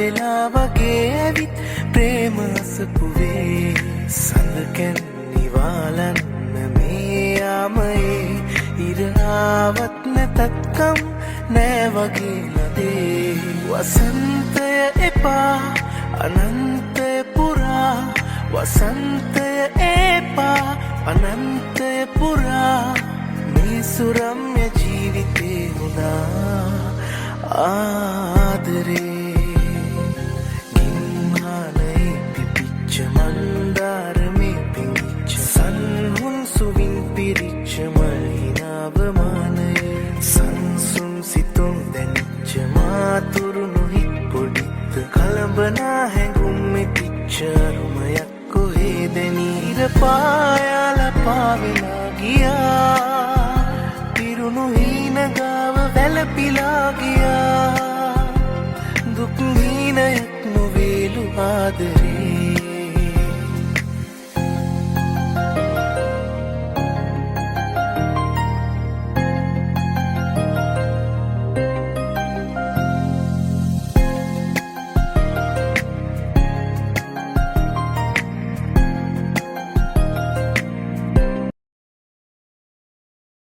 වෙලා වගේ ඇවිත් ප්‍රේම අසපුවේ සඳකැන් නිවාලන්න මේ යාමයේ ඉර ආවත් නැතත්කම් නෑ වගේ ලදේ වසන්තය එපා අනන්තය පුරා වසන්තය එපා අනන්තය පුරා මේ සුරම්‍ය ජීවිතේ වුණා ආදරේ ගිම්හානයේ පිපිච්ච මන්දාරමේ පිංච සන්හුන් සුවින් පිරිච්ච මහිනාවමානයේ සංසුන් සිතුම් දැනිච්ච මාතුරුණු හිත් පොඩිත්ත කලඹනා හැඟුම් මෙතිච්ච අරුමයක් කොහේ දැනීර පායාල පාවෙලා ගියා පිරුණු හීන ගාව වැළපිලා ගියා දුක් හීනයක් නොවේලු ආදරේ